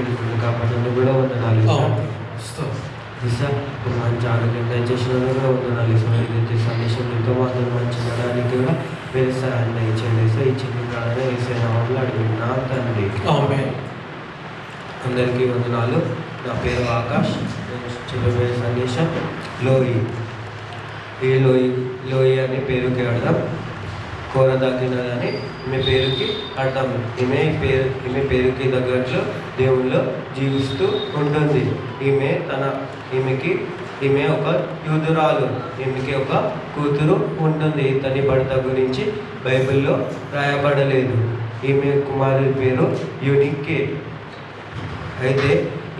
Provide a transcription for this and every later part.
తెలుస్తుంది కాబట్టి నన్ను కూడా వందనాలు సార్. మంచి ఆరోగ్యం దయచేసినందుకు కూడా వందనాలు సార్. ఇది సందేశం ఎంతో మాత్రం మంచి నడానికి కూడా మీరు సార్ దయచేయండి సార్. ఈ చిన్న ప్రాణాలు వేసే నామంలో అడుగుతున్నా తండ్రి. అందరికీ వందనాలు. నా పేరు ఆకాష్. నేను చెప్పబోయే సందేశం లోయి. ఈ లోయి అనే పేరుకి అర్థం కోరదగినదని ఈమె పేరుకి అర్థం. ఈమె పేరుకి తగ్గట్లు దేవుల్లో జీవిస్తూ ఉంటుంది. ఈమె ఒక యూదురాలు. ఈమెకి ఒక కూతురు ఉంటుంది. తన భర్త గురించి బైబిల్లో రాయబడలేదు. ఈమె కుమారుడి పేరు యూనికే. అయితే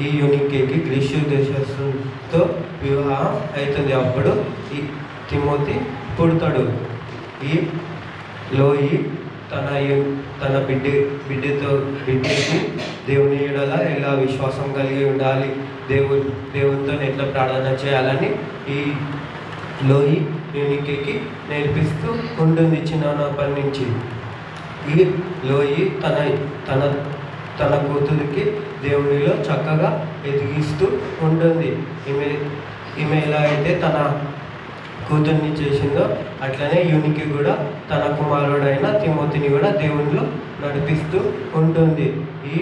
ఈ యూనికేకి గ్రీసు దేశస్థులతో వివాహం అవుతుంది. అప్పుడు ఈ తిమోతి పుడతాడు. ఈ లోయి తన బిడ్డకి దేవుని ఎడల ఎలా విశ్వాసం కలిగి ఉండాలి, దేవునితో ఎట్లా ప్రార్థన చేయాలని ఈ లోయి యూనికేకి నేర్పిస్తూ ఉంటుంది చిన్నప్పటి నుంచి. ఈ లోయి తన కూతురికి దేవునిలో చక్కగా ఎదిగిస్తూ ఉంటుంది. ఈమె ఎలా అయితే తన కూతుర్ని చేసిందో అట్లనే యూనికి కూడా తన కుమారుడైన తిమోతిని కూడా దేవునిలో నడిపిస్తూ ఉంటుంది. ఈ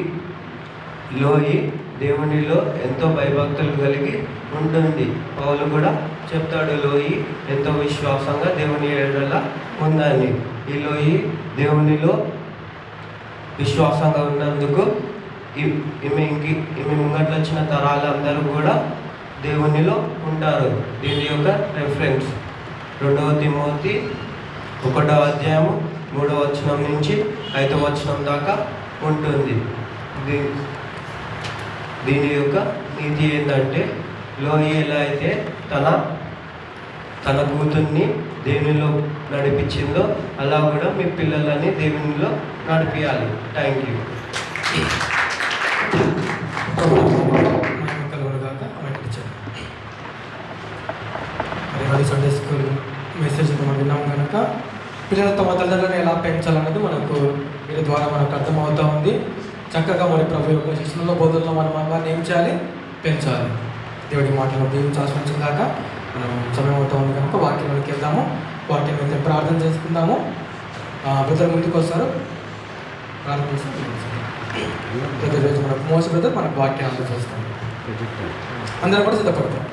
లోయి దేవునిలో ఎంతో భయభక్తులు కలిగి ఉంటుంది. పౌలు కూడా చెప్తాడు లోయి ఎంతో విశ్వాసంగా దేవుని ఎడల ఉందని. ఈ లోయి దేవునిలో విశ్వాసంగా ఉన్నందుకు ఈమె ముంగట్లు వచ్చిన తరాలందరూ కూడా దేవునిలో ఉంటారు. దీని యొక్క రెఫరెన్స్ 2వ తిమోతి 1వ అధ్యాయము 3వ వచనం నుంచి 5వ వచనం దాకా ఉంటుంది. దీని యొక్క నీతి ఏంటంటే లోయి ఎలా అయితే తన కూతుర్ని దేవునిలో నడిపించిందో అలా కూడా మీ పిల్లలని దేవునిలో నడిపించాలి. Thank you. Sunday school message మనం విన్నాం కనుక పిల్లలు తమ తల్లిదండ్రులను ఎలా పెంచాలన్నది మనకు వీరి ద్వారా మనకు అర్థమవుతూ ఉంది. చక్కగా మరి ప్రభు యొక్క శిక్షణలో బోధనలో మనం వారిని ఏం చేయాలి, పెంచాలి. దేవుడి మాటలు దీవించాల్సిన దాకా మనం సమయం అవుతూ ఉంది కనుక వాక్యంలోకి వెళ్దాము. వాక్యం అయితే ప్రార్థన చేసుకుందాము. బ్రదర్ ముందుకు వస్తారు, ప్రార్థన చేసి ప్రతిరోజు మనకు మోస బ్రదర్ మనకు వాక్యాన్ని అందజేస్తాం. అందరం కూడా సిద్ధపడతాం.